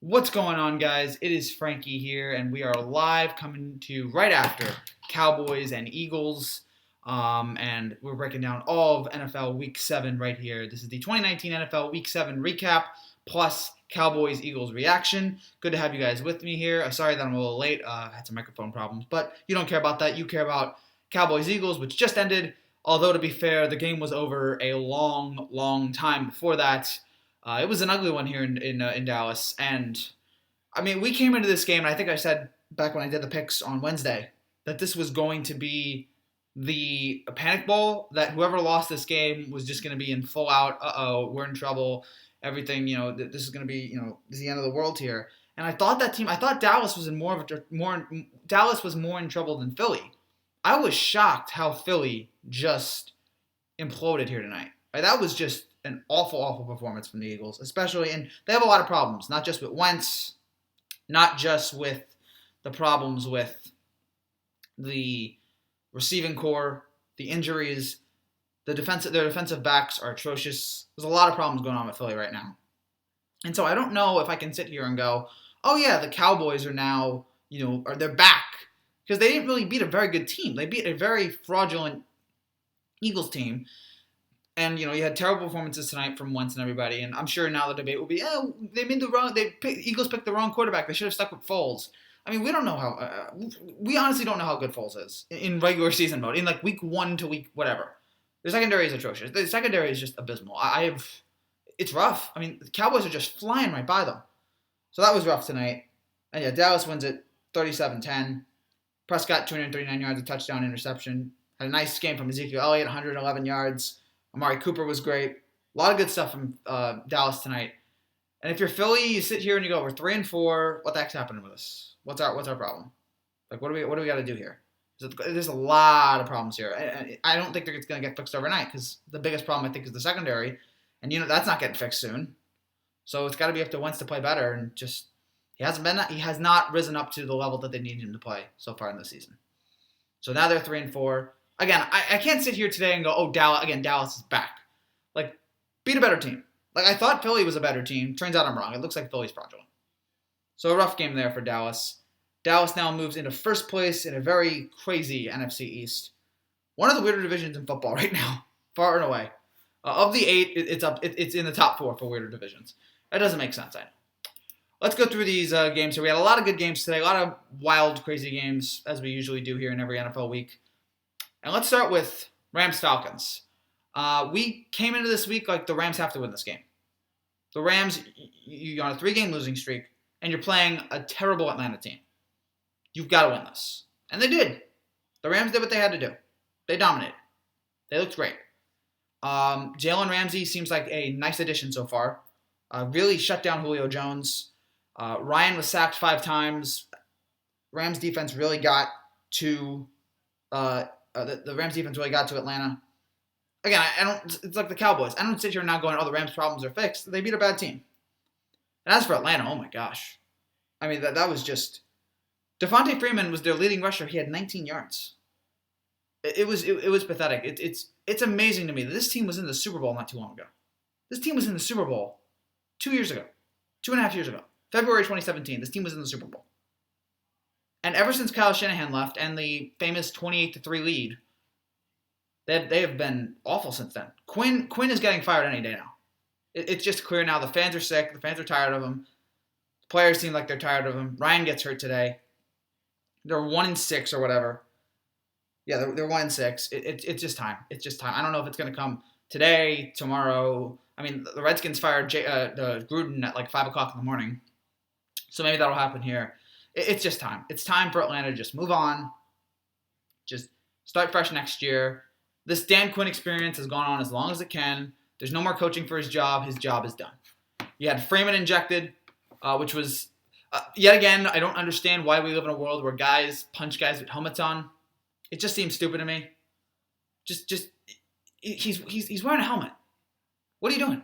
What's going on, guys? It is Frankie here, and we are live coming to you right after Cowboys and Eagles. And we're breaking down all of NFL Week 7 right here. This is the 2019 NFL Week 7 recap plus Cowboys Eagles reaction. Good to have you guys with me here. Sorry that I'm a little late. I had some microphone problems, but you don't care about that. You care about Cowboys Eagles, which just ended. Although, to be fair, the game was over a long time before that. It was an ugly one here in Dallas, and I mean, we came into this game, and I think I said back when I did the picks on Wednesday that this was going to be the panic bowl. That whoever lost this game was just going to be in full out. We're in trouble. Everything, this is going to be, this is the end of the world here. And I thought I thought Dallas was Dallas was more in trouble than Philly. I was shocked how Philly just imploded here tonight. Right? That was just an awful performance from the Eagles, especially, and they have a lot of problems, not just with Wentz, not just with the problems with the receiving core, the injuries, their defensive backs are atrocious. There's a lot of problems going on with Philly right now. And so I don't know if I can sit here and go, oh yeah, the Cowboys are now, they're back. Because they didn't really beat a very good team. They beat a very fraudulent Eagles team. And, you had terrible performances tonight from Wentz and everybody. And I'm sure now the debate will be, Eagles picked the wrong quarterback. They should have stuck with Foles. I mean, we don't know how, we honestly don't know how good Foles is in regular season mode. In like week 1 to week whatever. The secondary is atrocious. The secondary is just abysmal. It's rough. I mean, the Cowboys are just flying right by them. So that was rough tonight. And yeah, Dallas wins it 37-10. Prescott, 239 yards, a touchdown, interception. Had a nice game from Ezekiel Elliott, 111 yards. Amari Cooper was great. A lot of good stuff from Dallas tonight. And if you're Philly, you sit here and you go, we're 3-4. What the heck's happening with us? What's our problem? Like, what do we got to do here? There's a lot of problems here. I don't think it's going to get fixed overnight because the biggest problem, I think, is the secondary. And, that's not getting fixed soon. So it's got to be up to Wentz to play better. And just, he has not risen up to the level that they need him to play so far in the season. So now they're 3-4. Again, I can't sit here today and go, oh, Dallas is back. Like, beat a better team. Like, I thought Philly was a better team. Turns out I'm wrong. It looks like Philly's fraudulent. So a rough game there for Dallas. Dallas now moves into first place in a very crazy NFC East. One of the weirder divisions in football right now, far and away. Of the 8, it's in the top 4 for weirder divisions. That doesn't make sense, I know. Let's go through these games here. We had a lot of good games today, a lot of wild, crazy games, as we usually do here in every NFL week. And let's start with Rams-Falcons. We came into this week like the Rams have to win this game. The Rams, you're on a 3-game losing streak, and you're playing a terrible Atlanta team. You've got to win this. And they did. The Rams did what they had to do. They dominated. They looked great. Jalen Ramsey seems like a nice addition so far. Really shut down Julio Jones. Ryan was sacked 5 times. Rams defense really got to the Rams defense really got to Atlanta. Again, it's like the Cowboys. I don't sit here now going, oh, the Rams' problems are fixed. They beat a bad team. And as for Atlanta, oh my gosh. I mean, that was just... Devontae Freeman was their leading rusher. He had 19 yards. It was pathetic. It's amazing to me that this team was in the Super Bowl not too long ago. This team was in the Super Bowl 2 years ago. 2.5 years ago. February 2017, this team was in the Super Bowl. And ever since Kyle Shanahan left and the famous 28-3 lead, they have been awful since then. Quinn is getting fired any day now. It's just clear now. The fans are sick. The fans are tired of him. The players seem like they're tired of him. Ryan gets hurt today. They're 1-6 or whatever. Yeah, they're 1-6. It's just time. It's just time. I don't know if it's going to come today, tomorrow. I mean, the Redskins fired Gruden at like 5 o'clock in the morning. So maybe that'll happen here. It's just time. It's time for Atlanta to just move on. Just start fresh next year. This Dan Quinn experience has gone on as long as it can. There's no more coaching for his job. His job is done. You had Freeman injected, which was, yet again, I don't understand why we live in a world where guys punch guys with helmets on. It just seems stupid to me. He's wearing a helmet. What are you doing?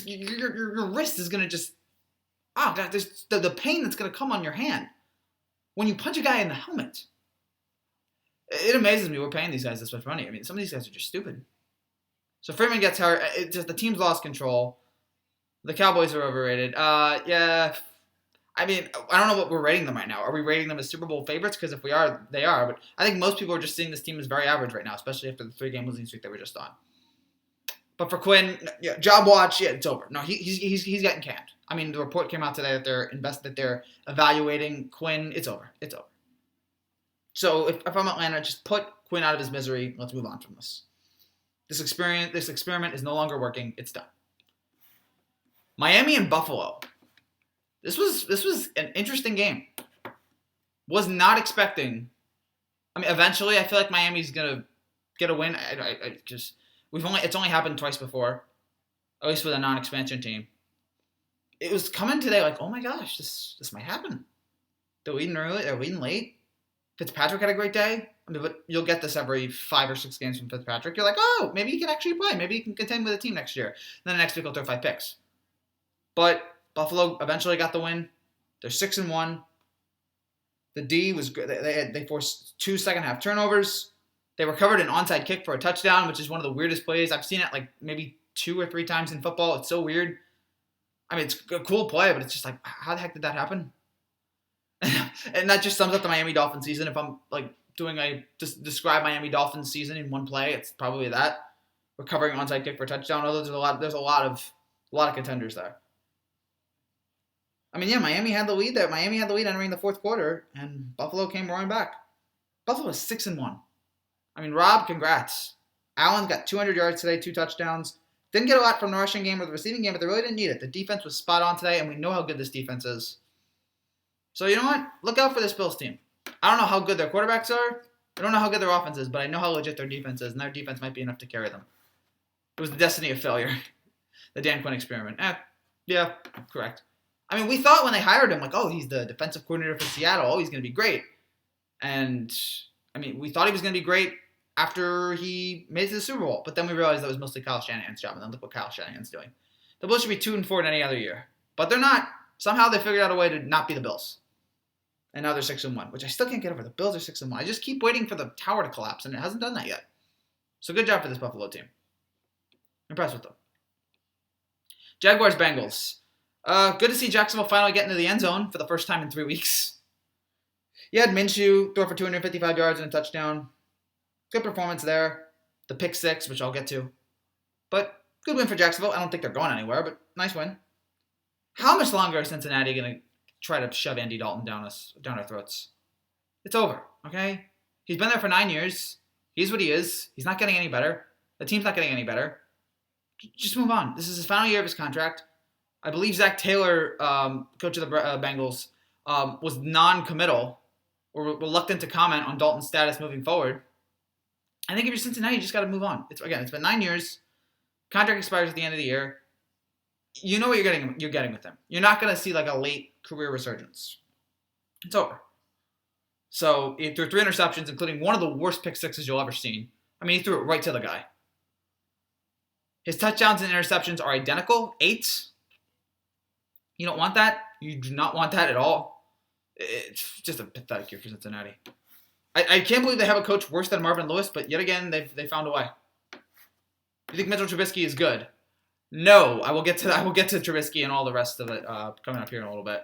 Your wrist is going to just, oh God, there's the pain that's going to come on your hand when you punch a guy in the helmet. It amazes me we're paying these guys this much money. I mean, some of these guys are just stupid. So Freeman gets hurt. It's just the team's lost control. The Cowboys are overrated. Yeah. I mean, I don't know what we're rating them right now. Are we rating them as Super Bowl favorites? Because if we are, they are. But I think most people are just seeing this team as very average right now, especially after the 3-game losing streak they were just on. But for Quinn, yeah, job watch, yeah, it's over. No, he's getting canned. I mean, the report came out today that they're evaluating Quinn. It's over. It's over. So if I'm Atlanta, just put Quinn out of his misery. Let's move on from this. This experiment is no longer working. It's done. Miami and Buffalo. This was an interesting game. Was not expecting. I mean, eventually, I feel like Miami's gonna get a win. It's only happened twice before, at least with a non-expansion team. It was coming today like, oh my gosh, this might happen. They're leading early, they're leading late. Fitzpatrick had a great day. I mean, but you'll get this every 5 or 6 games from Fitzpatrick. You're like, oh, maybe he can actually play. Maybe he can contend with the team next year. And then the next week he'll throw 5 picks. But Buffalo eventually got the win. They're 6-1. The D was good. They forced 2 second-half turnovers. They recovered an onside kick for a touchdown, which is one of the weirdest plays. I've seen it like maybe 2 or 3 times in football. It's so weird. I mean, it's a cool play, but it's just like, how the heck did that happen? And that just sums up the Miami Dolphins season. If I'm like describe Miami Dolphins season in one play, it's probably that. Recovering onside kick for a touchdown. Although there's a lot of contenders there. I mean, yeah, Miami had the lead there. Miami had the lead entering the fourth quarter, and Buffalo came roaring back. Buffalo is 6-1. I mean, Rob, congrats. Allen got 200 yards today, 2 touchdowns. Didn't get a lot from the rushing game or the receiving game, but they really didn't need it. The defense was spot on today, and we know how good this defense is. So you know what? Look out for this Bills team. I don't know how good their quarterbacks are. I don't know how good their offense is, but I know how legit their defense is, and their defense might be enough to carry them. It was the destiny of failure. The Dan Quinn experiment. Yeah, correct. I mean, we thought when they hired him, like, oh, he's the defensive coordinator for Seattle. Oh, he's going to be great. And, I mean, we thought he was going to be great after he made it to the Super Bowl. But then we realized that was mostly Kyle Shanahan's job. And then look what Kyle Shanahan's doing. The Bills should be 2-4 in any other year. But they're not. Somehow they figured out a way to not be the Bills. And now they're 6-1, which I still can't get over. The Bills are 6-1. I just keep waiting for the tower to collapse, and it hasn't done that yet. So good job for this Buffalo team. Impressed with them. Jaguars, Bengals. Good to see Jacksonville finally get into the end zone for the first time in 3 weeks. You had Minshew throw for 255 yards and a touchdown. Good performance there. The pick 6, which I'll get to. But good win for Jacksonville. I don't think they're going anywhere, but nice win. How much longer is Cincinnati going to try to shove Andy Dalton down our throats? It's over, okay? He's been there for 9 years. He's what he is. He's not getting any better. The team's not getting any better. Just move on. This is his final year of his contract. I believe Zach Taylor, coach of the Bengals, was non-committal or reluctant to comment on Dalton's status moving forward. I think if you're Cincinnati, you just got to move on. It's been 9 years. Contract expires at the end of the year. You know what you're getting with him. You're not going to see like a late career resurgence. It's over. So he threw 3 interceptions, including one of the worst pick 6s you'll ever seen. I mean, he threw it right to the guy. His touchdowns and interceptions are identical, 8. You don't want that. You do not want that at all. It's just a pathetic year for Cincinnati. I can't believe they have a coach worse than Marvin Lewis, but yet again, they found a way. You think Mitchell Trubisky is good? No, I will get to Trubisky and all the rest of it coming up here in a little bit.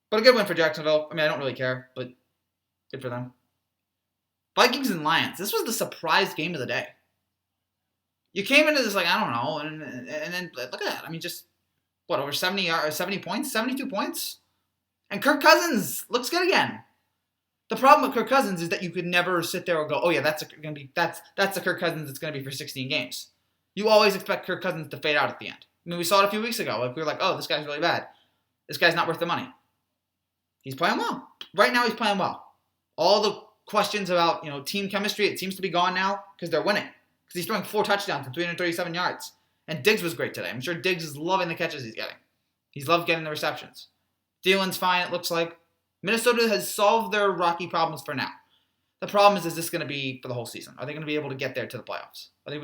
But a good win for Jacksonville. I mean, I don't really care, but good for them. Vikings and Lions. This was the surprise game of the day. You came into this like, I don't know, and then look at that. I mean, just over 70 points, 72 points, and Kirk Cousins looks good again. The problem with Kirk Cousins is that you could never sit there and go, oh yeah, that's the Kirk Cousins that's going to be for 16 games. You always expect Kirk Cousins to fade out at the end. I mean, we saw it a few weeks ago. Like we were like, oh, this guy's really bad. This guy's not worth the money. He's playing well. Right now, he's playing well. All the questions about team chemistry, it seems to be gone now because they're winning. Because he's throwing 4 touchdowns and 337 yards. And Diggs was great today. I'm sure Diggs is loving the catches he's getting. He's loved getting the receptions. Thielen's fine, it looks like. Minnesota has solved their rocky problems for now. The problem is this going to be for the whole season? Are they going to be able to get there to the playoffs? Are they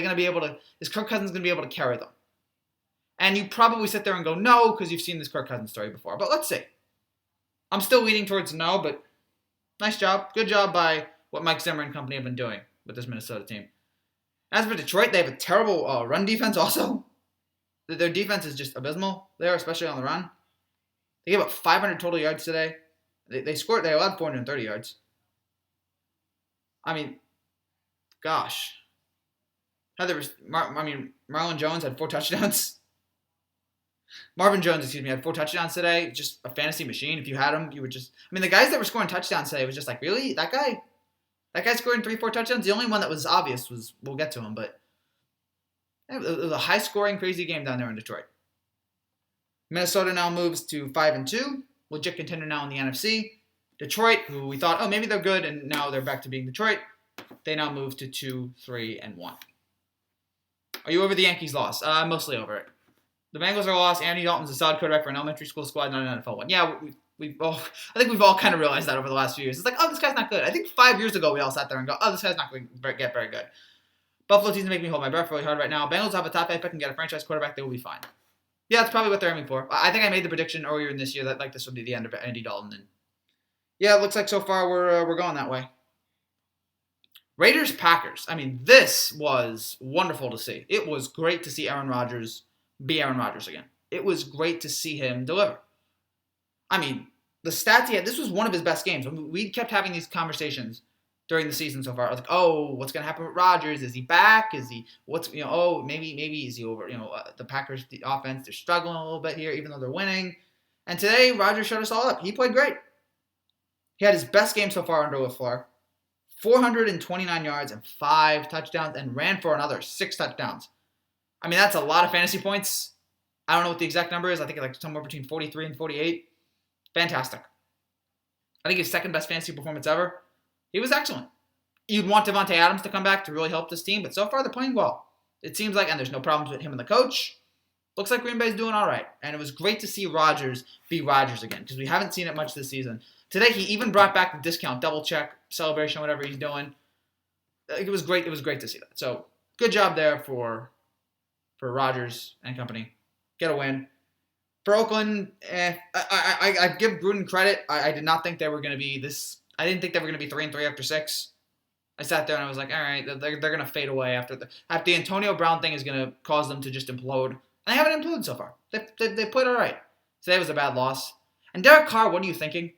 going to be able to? Is Kirk Cousins going to be able to carry them? And you probably sit there and go no because you've seen this Kirk Cousins story before. But let's see. I'm still leaning towards no, but nice job. Good job by what Mike Zimmer and company have been doing with this Minnesota team. As for Detroit, they have a terrible run defense also. Their defense is just abysmal there, especially on the run. They gave up 500 total yards today. They scored. They allowed 430 yards. I mean, gosh. Marlon Jones had 4 touchdowns. Marvin Jones, had 4 touchdowns today. Just a fantasy machine. If you had him, you would just. I mean, the guys that were scoring touchdowns today was just like, really? That guy scoring 3-4 touchdowns? The only one that was obvious was, we'll get to him, but it was a high-scoring, crazy game down there in Detroit. Minnesota now moves to 5-2. Legit contender now in the NFC. Detroit, who we thought, maybe they're good, and now they're back to being Detroit. They now move to 2-3-1. Are you over the Yankees' loss? I'm mostly over it. The Bengals are lost. Andy Dalton's a solid quarterback for an elementary school squad, not an NFL one. Yeah, I think we've all kind of realized that over the last few years. It's like, this guy's not good. I think 5 years ago we all sat there and go, this guy's not going to get very good. Buffalo teams make me hold my breath really hard right now. Bengals have a top 5 pick and get a franchise quarterback. They will be fine. Yeah, that's probably what they're aiming for. I think I made the prediction earlier in this year that this would be the end of Andy Dalton. And yeah, it looks like so far we're going that way. Raiders-Packers. I mean, this was wonderful to see. It was great to see Aaron Rodgers be Aaron Rodgers again. It was great to see him deliver. I mean, the stats he had, this was one of his best games. I mean, we kept having these conversations during the season so far. I was like, what's going to happen with Rodgers? Is he back? Is he, maybe is he over? The Packers, the offense, they're struggling a little bit here, even though they're winning. And today, Rodgers showed us all up. He played great. He had his best game so far under LaFleur. 429 yards and 5 touchdowns, and ran for another 6 touchdowns. I mean, that's a lot of fantasy points. I don't know what the exact number is. I think it's like somewhere between 43 and 48. Fantastic. I think his second best fantasy performance ever. He was excellent. You'd want Devontae Adams to come back to really help this team, but so far they're playing well. It seems like, and there's no problems with him and the coach. Looks like Green Bay's doing all right. And it was great to see Rodgers be Rodgers again, because we haven't seen it much this season. Today, he even brought back the discount, double check, celebration, whatever he's doing. It was great. It was great to see that. So, good job there for Rodgers and company. Get a win. For Oakland, I give Gruden credit. I did not think they were going to be this. I didn't think they were going to be 3-3 after 6. I sat there and I was like, all right, they're going to fade away after the Antonio Brown thing is going to cause them to just implode. And they haven't imploded so far. They played all right. Today was a bad loss. And Derek Carr, what are you thinking?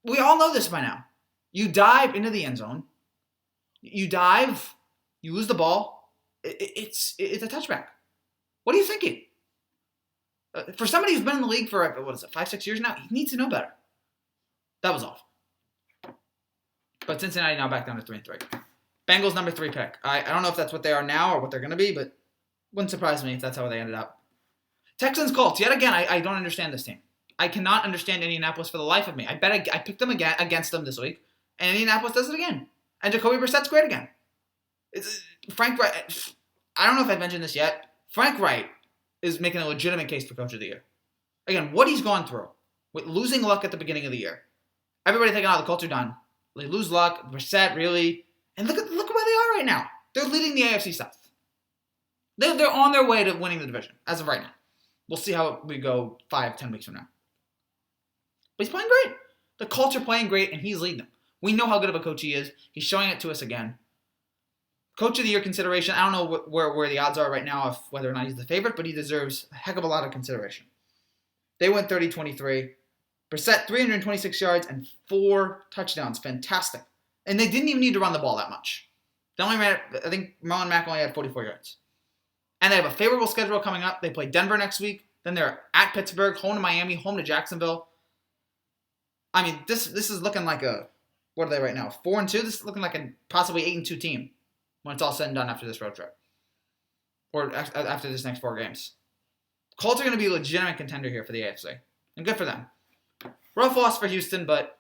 We all know this by now. You dive into the end zone. You dive. You lose the ball. It's a touchback. What are you thinking? For somebody who's been in the league for, 5-6 years now, he needs to know better. That was off. But Cincinnati now back down to 3-3. Bengals number 3 pick. I don't know if that's what they are now or what they're going to be, but wouldn't surprise me if that's how they ended up. Texans Colts. Yet again, I don't understand this team. I cannot understand Indianapolis for the life of me. I picked them again against them this week, and Indianapolis does it again. And Jacoby Brissett's great again. Frank Wright. I don't know if I've mentioned this yet. Frank Wright is making a legitimate case for Coach of the Year. Again, what he's gone through with losing luck at the beginning of the year. Everybody thinking, the Colts are done. They lose luck. Brissett, really. And look where they are right now. They're leading the AFC South. They're on their way to winning the division as of right now. We'll see how we go 5-10 weeks from now. But he's playing great. The Colts are playing great, and he's leading them. We know how good of a coach he is. He's showing it to us again. Coach of the Year consideration, I don't know where the odds are right now of whether or not he's the favorite, but he deserves a heck of a lot of consideration. They went 30-23. Brissett, 326 yards and 4 touchdowns. Fantastic. And they didn't even need to run the ball that much. They only ran, I think Marlon Mack only had 44 yards. And they have a favorable schedule coming up. They play Denver next week. Then they're at Pittsburgh, home to Miami, home to Jacksonville. I mean, this is looking like what are they right now? 4-2? This is looking like a possibly 8-2 team when it's all said and done after this road trip. Or after this next 4 games. Colts are going to be a legitimate contender here for the AFC. And good for them. Rough loss for Houston, but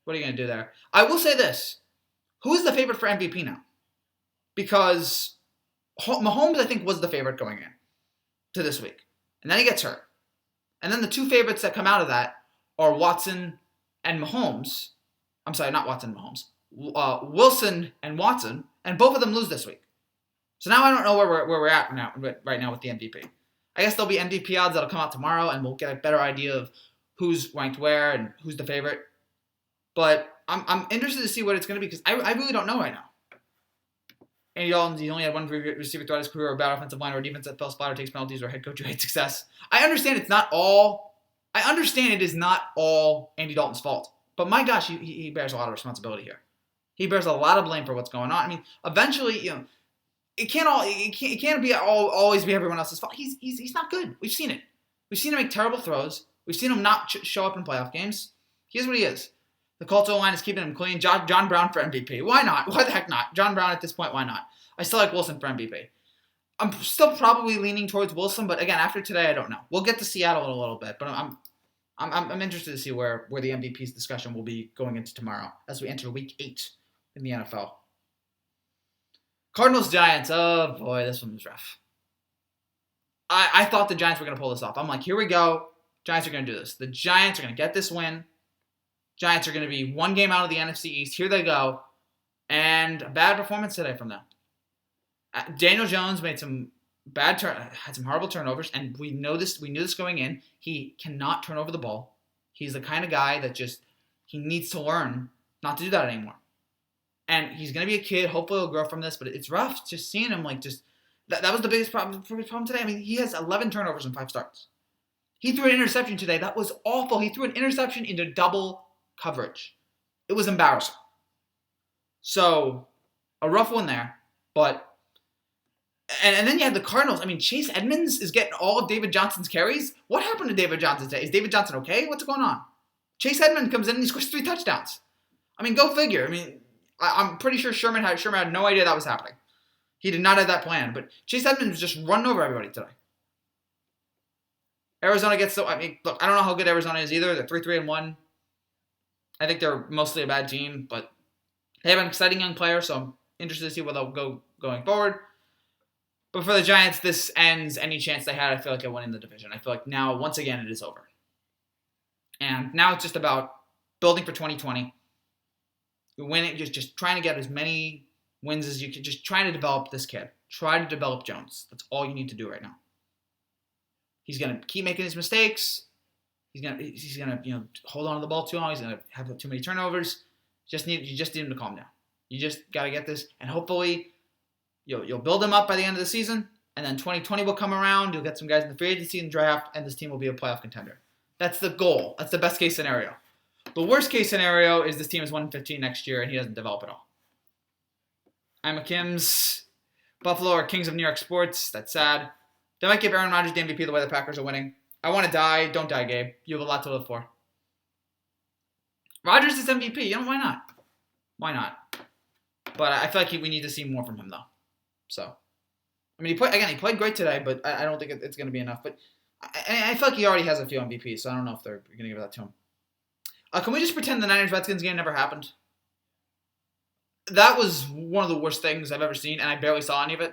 what are you going to do there? I will say this. Who is the favorite for MVP now? Because Mahomes, I think, was the favorite going in to this week. And then he gets hurt. And then the 2 favorites that come out of that are Watson and Mahomes. I'm sorry, not Watson and Mahomes. Wilson and Watson. And both of them lose this week. So now I don't know where we're at right now with the MVP. I guess there'll be MVP odds that'll come out tomorrow, and we'll get a better idea of who's ranked where and who's the favorite. But I'm interested to see what it's going to be because I really don't know right now. Andy Dalton, he only had one receiver throughout his career, or bad offensive line, or defense that fell splatter, takes penalties, or head coach who hates success. I understand it's not all. I understand it is not all Andy Dalton's fault, but my gosh, he bears a lot of responsibility here. He bears a lot of blame for what's going on. I mean, eventually, it can't always be everyone else's fault. He's not good. We've seen it. We've seen him make terrible throws. We've seen him not show up in playoff games. Here's what he is. The Colts O-line is keeping him clean. John Brown for MVP. Why not? Why the heck not? John Brown at this point, why not? I still like Wilson for MVP. I'm still probably leaning towards Wilson, but again, after today, I don't know. We'll get to Seattle in a little bit, but I'm interested to see where the MVP's discussion will be going into tomorrow as we enter Week 8 in the NFL. Cardinals Giants. Oh boy, this one was rough. I thought the Giants were going to pull this off. I'm like, here we go. Giants are going to do this. The Giants are going to get this win. Giants are going to be one game out of the NFC East. Here they go. And a bad performance today from them. Daniel Jones made some had some horrible turnovers, and we knew this going in. He cannot turn over the ball. He's the kind of guy that he needs to learn not to do that anymore. And he's going to be a kid. Hopefully he'll grow from this, but it's rough just seeing him that was the biggest problem today. I mean, he has 11 turnovers in 5 starts. He threw an interception today. That was awful. He threw an interception into double coverage. It was embarrassing. So, a rough one there. But, and then you had the Cardinals. I mean, Chase Edmonds is getting all of David Johnson's carries. What happened to David Johnson today? Is David Johnson okay? What's going on? Chase Edmonds comes in and he scores 3 touchdowns. I mean, go figure. I mean, I'm pretty sure Sherman had no idea that was happening. He did not have that plan. But Chase Edmonds was just running over everybody today. Arizona look, I don't know how good Arizona is either. They're 3-1. I think they're mostly a bad team, but they have an exciting young player, so I'm interested to see where they'll go going forward. But for the Giants, this ends any chance they had, I feel like, at winning the division. I feel like now, once again, it is over. And now it's just about building for 2020. You win it, just trying to get as many wins as you can. Just trying to develop this kid. Try to develop Jones. That's all you need to do right now. He's going to keep making his mistakes. He's gonna hold on to the ball too long. He's gonna have too many turnovers. You just need him to calm down. You just gotta get this, and hopefully you'll build him up by the end of the season, and then 2020 will come around. You'll get some guys in the free agency and draft, and this team will be a playoff contender. That's the goal. That's the best case scenario. The worst case scenario is this team is 1-15 next year and he doesn't develop at all. I'm a Kim's. Buffalo are kings of New York sports. That's sad. They might give Aaron Rodgers the MVP the way the Packers are winning. I want to die. Don't die, Gabe. You have a lot to live for. Rodgers is MVP. Why not? Why not? But I feel like we need to see more from him, though. So, I mean, he played great today, but I don't think it's going to be enough. But I feel like he already has a few MVPs, so I don't know if they're going to give that to him. Can we just pretend the Niners-Redskins game never happened? That was one of the worst things I've ever seen, and I barely saw any of it.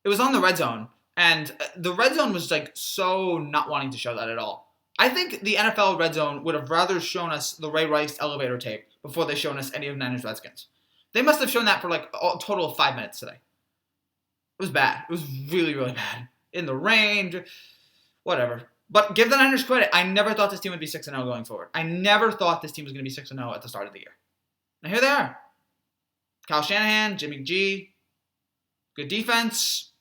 It was on the red zone. And the red zone was so not wanting to show that at all. I think the NFL red zone would have rather shown us the Ray Rice elevator tape before they shown us any of Niners Redskins. They must have shown that for a total of 5 minutes today. It was bad. It was really, really bad. In the rain, whatever. But give the Niners credit. I never thought this team would be 6-0 going forward. I never thought this team was going to be 6-0 at the start of the year. Now here they are. Kyle Shanahan, Jimmy G, good defense.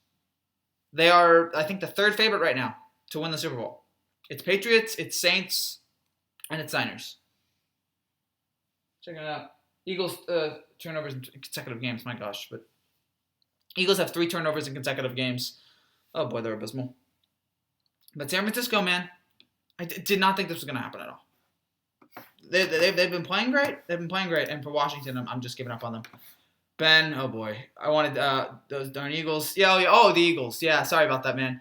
They are, I think, the third favorite right now to win the Super Bowl. It's Patriots, it's Saints, and it's Niners. Check it out. Eagles turnovers in consecutive games. My gosh. But Eagles have 3 turnovers in consecutive games. Oh, boy, they're abysmal. But San Francisco, man, I did not think this was going to happen at all. They've been playing great. They've been playing great. And for Washington, I'm just giving up on them. Ben, oh boy, I wanted those darn Eagles. Yeah, the Eagles. Yeah, sorry about that, man.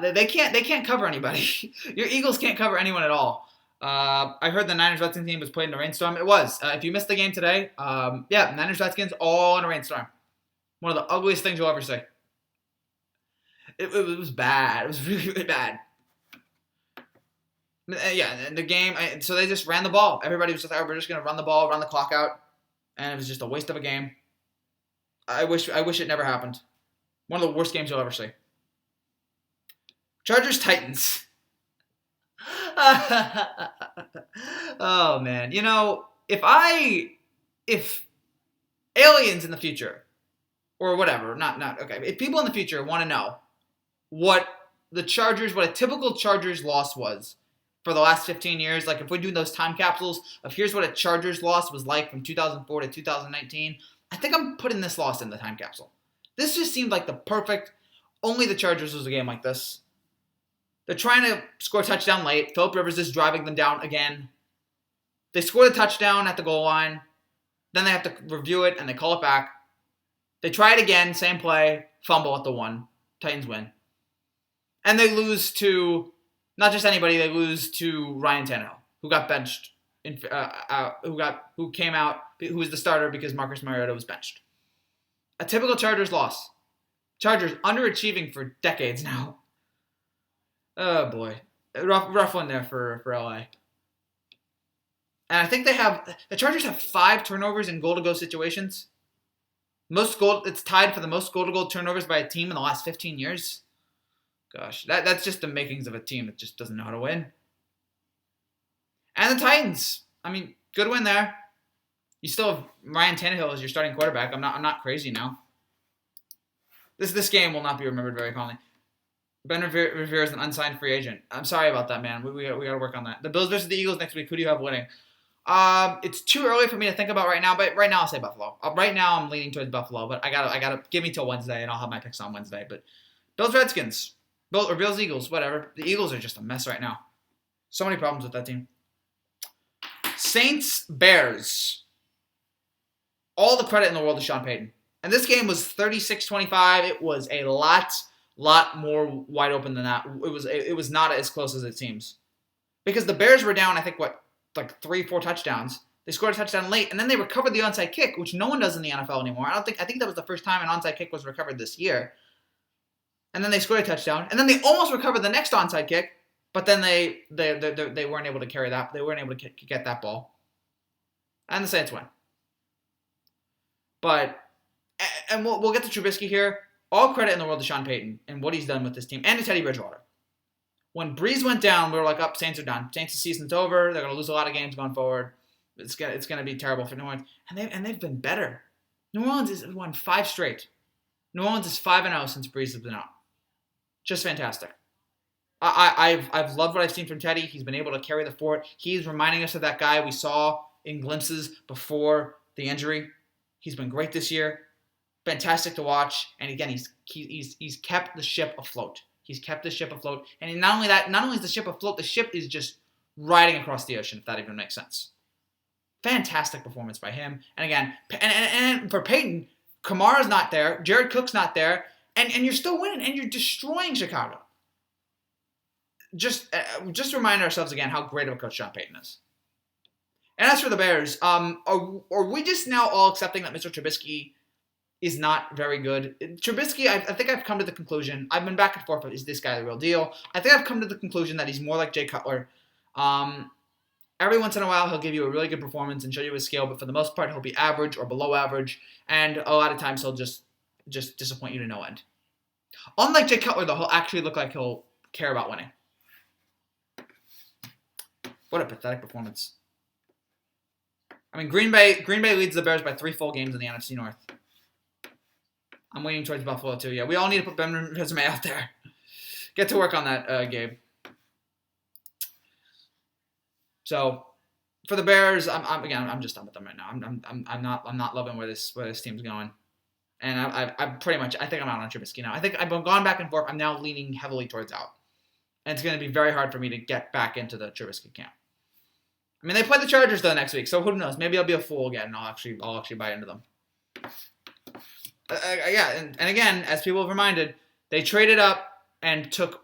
They can't cover anybody. Your Eagles can't cover anyone at all. I heard the Niners-Redskins team was played in a rainstorm. It was. If you missed the game today, Niners-Redskins all in a rainstorm. One of the ugliest things you'll ever see. It was bad. It was really, really bad. Yeah, the game. So they just ran the ball. Everybody was just like, we're just gonna run the ball, run the clock out, and it was just a waste of a game. I wish it never happened. One of the worst games you'll ever see. Chargers-Titans. Oh, man. If aliens in the future or whatever. Not okay. If people in the future want to know what a typical Chargers loss was for the last 15 years, like if we do those time capsules of here's what a Chargers loss was like from 2004 to 2019, I think I'm putting this loss in the time capsule. This just seemed like the perfect, only the Chargers lose a game like this. They're trying to score a touchdown late. Phillip Rivers is driving them down again. They score the touchdown at the goal line. Then they have to review it, and they call it back. They try it again, same play, fumble at the 1. Titans win. And they lose to, not just anybody, they lose to Ryan Tannehill, who got benched, who came out, who was the starter because Marcus Mariota was benched. A typical Chargers loss. Chargers underachieving for decades now. Oh boy. Rough one there for LA. And I think the Chargers have 5 turnovers in goal-to-go situations. It's tied for the most goal-to-goal turnovers by a team in the last 15 years. Gosh, that's just the makings of a team that just doesn't know how to win. And the Titans, I mean, good win there. You still have Ryan Tannehill as your starting quarterback. I'm not crazy now. This game will not be remembered very fondly. Ben Rivera is an unsigned free agent. I'm sorry about that, man. We got to work on that. The Bills versus the Eagles next week. Who do you have winning? It's too early for me to think about right now, but right now I'll say Buffalo. Right now I'm leaning towards Buffalo, but I gotta give me till Wednesday, and I'll have my picks on Wednesday. But Bills Redskins, Bills Eagles, whatever. The Eagles are just a mess right now. So many problems with that team. Saints Bears. All the credit in the world to Sean Payton. And this game was 36-25. It was a lot more wide open than that. It was not as close as it seems. Because the Bears were down, I think, like 3-4 touchdowns. They scored a touchdown late, and then they recovered the onside kick, which no one does in the NFL anymore. I think that was the first time an onside kick was recovered this year. And then they scored a touchdown, and then they almost recovered the next onside kick, but then they weren't able to carry that. They weren't able to get that ball. And the Saints win. But, and we'll get to Trubisky here. All credit in the world to Sean Payton and what he's done with this team, and to Teddy Bridgewater. When Breeze went down, we were like, Saints are done. Saints' season's over. They're going to lose a lot of games going forward. It's going to be terrible for New Orleans. And they've been better. New Orleans has won 5 straight. New Orleans is 5-0 since Breeze has been out. Just fantastic. I've loved what I've seen from Teddy. He's been able to carry the fort. He's reminding us of that guy we saw in glimpses before the injury. He's been great this year. Fantastic to watch. And again, he's kept the ship afloat. He's kept the ship afloat. And not only is the ship afloat, the ship is just riding across the ocean, if that even makes sense. Fantastic performance by him. And again, and for Peyton, Kamara's not there. Jared Cook's not there. And you're still winning. And you're destroying Chicago. Just remind ourselves again how great of a coach Sean Payton is. And as for the Bears, are we just now all accepting that Mr. Trubisky is not very good? Trubisky, I think I've come to the conclusion, I've been back and forth, but is this guy the real deal? I think I've come to the conclusion that he's more like Jay Cutler. Every once in a while, he'll give you a really good performance and show you his skill, but for the most part, he'll be average or below average, and a lot of times he'll just disappoint you to no end. Unlike Jay Cutler, though, he'll actually look like he'll care about winning. What a pathetic performance. I mean, Green Bay leads the Bears by 3 full games in the NFC North. I'm leaning towards Buffalo, too. Yeah, we all need to put Ben's resume out there. Get to work on that, Gabe. So, for the Bears, I'm just done with them right now. I'm not loving where this team's going. And I think I'm out on Trubisky now. I think I've gone back and forth. I'm now leaning heavily towards out. And it's going to be very hard for me to get back into the Trubisky camp. I mean, they play the Chargers, though, next week, so who knows? Maybe I'll be a fool again, and I'll actually buy into them. And again, as people have reminded, they traded up and took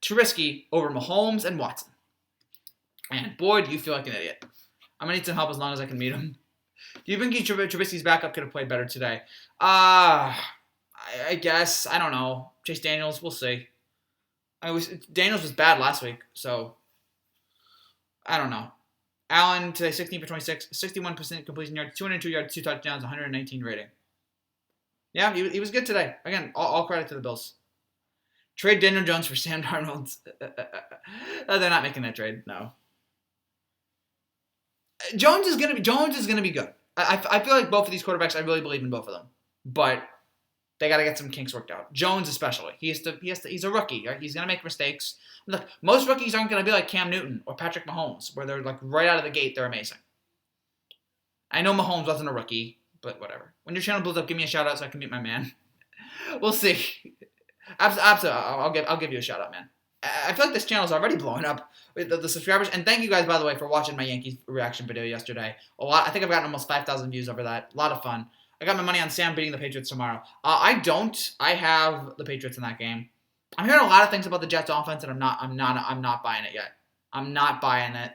Trubisky over Mahomes and Watson. And boy, do you feel like an idiot. I'm going to need some help as long as I can meet him. Do you think Trubisky's backup could have played better today? I guess. I don't know. Chase Daniels, we'll see. Daniels was bad last week, so I don't know. Allen today, 16 for 26, 61% completion yards, 202 yards, 2 touchdowns, 119 rating. Yeah, he was good today. Again, all credit to the Bills. Trade Daniel Jones for Sam Darnold. They're not making that trade. No. Jones is gonna be good. I feel like both of these quarterbacks, I really believe in both of them, but they got to get some kinks worked out. Jones especially, he's a rookie, right? He's gonna make mistakes. Look, most rookies aren't gonna be like Cam Newton or Patrick Mahomes, where they're like right out of the gate, they're amazing. I know Mahomes wasn't a rookie, but whatever. When your channel blows up, give me a shout out so I can meet my man. We'll see. Absolutely, I'll give you a shout out, man. I feel like this channel is already blowing up with the subscribers. And thank you guys, by the way, for watching my Yankees reaction video yesterday. I think I've gotten almost 5,000 views over that. A lot of fun. I got my money on Sam beating the Patriots tomorrow. I don't. I have the Patriots in that game. I'm hearing a lot of things about the Jets offense, and I'm not buying it yet. I'm not buying it.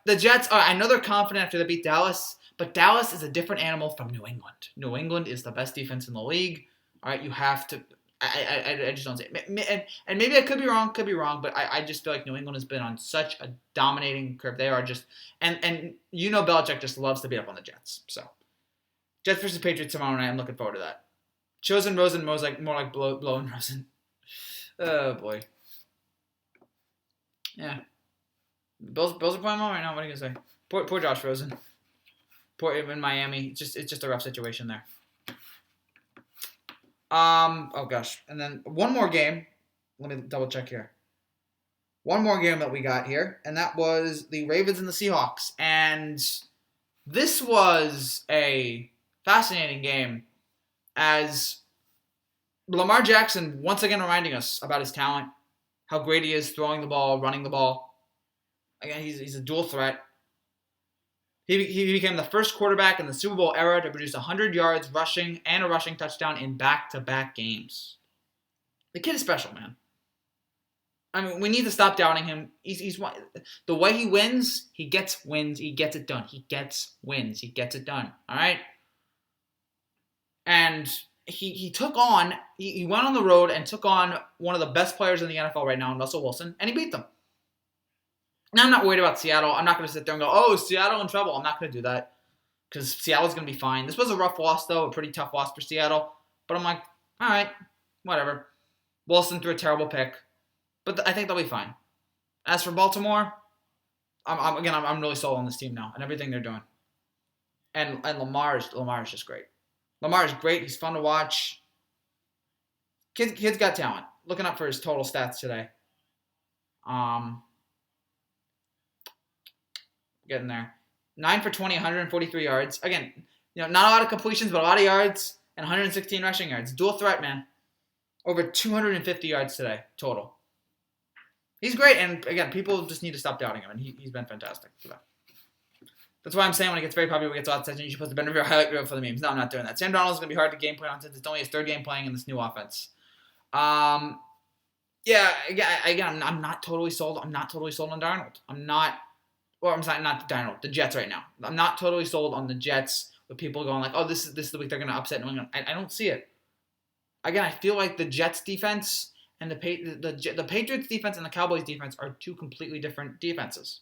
The Jets, I know they're confident after they beat Dallas, but Dallas is a different animal from New England. New England is the best defense in the league. All right, you have to. I just don't see it. And maybe I could be wrong, but I just feel like New England has been on such a dominating curve. They are just, and you know Belichick just loves to beat up on the Jets. So, Jets versus Patriots tomorrow night. I'm looking forward to that. Chosen Rosen, more like blowing Rosen. Oh, boy. Yeah. Bills are playing well right now. What are you going to say? Poor Josh Rosen. Poor him in Miami. It's just a rough situation there. Oh gosh. And then one more game. Let me double check here. One more game that we got here, and that was the Ravens and the Seahawks. And this was a fascinating game as Lamar Jackson once again reminding us about his talent, how great he is throwing the ball, running the ball. Again, he's a dual threat. He became the first quarterback in the Super Bowl era to produce 100 yards rushing and a rushing touchdown in back-to-back games. The kid is special, man. I mean, we need to stop doubting him. He's the way he wins, he gets wins. He gets it done. He gets wins. He gets it done. All right? And he went on the road and took on one of the best players in the NFL right now, Russell Wilson, and he beat them. Now, I'm not worried about Seattle. I'm not going to sit there and go, oh, Seattle in trouble. I'm not going to do that because Seattle's going to be fine. This was a rough loss, though, a pretty tough loss for Seattle. But I'm like, all right, whatever. Wilson threw a terrible pick, but I think they'll be fine. As for Baltimore, I'm really sold on this team now and everything they're doing. And Lamar is just great. Lamar is great. He's fun to watch. Kid's got talent. Looking up for his total stats today. Getting there. 9 for 20, 143 yards. Again, not a lot of completions, but a lot of yards and 116 rushing yards. Dual threat, man. Over 250 yards today, total. He's great, and again, people just need to stop doubting him, and he's been fantastic for that. That's why I'm saying when he gets very popular, he gets a lot of attention, you should post a better highlight reel for the memes. No, I'm not doing that. Sam Darnold's going to be hard to game plan on since it's only his third game playing in this new offense. I'm not totally sold. I'm not totally sold on Darnold. Not Darnold, the Jets right now. I'm not totally sold on the Jets with people going like, oh, this is the week they're going to upset New England. I don't see it. Again, I feel like the Jets defense and the Patriots defense and the Cowboys defense are two completely different defenses.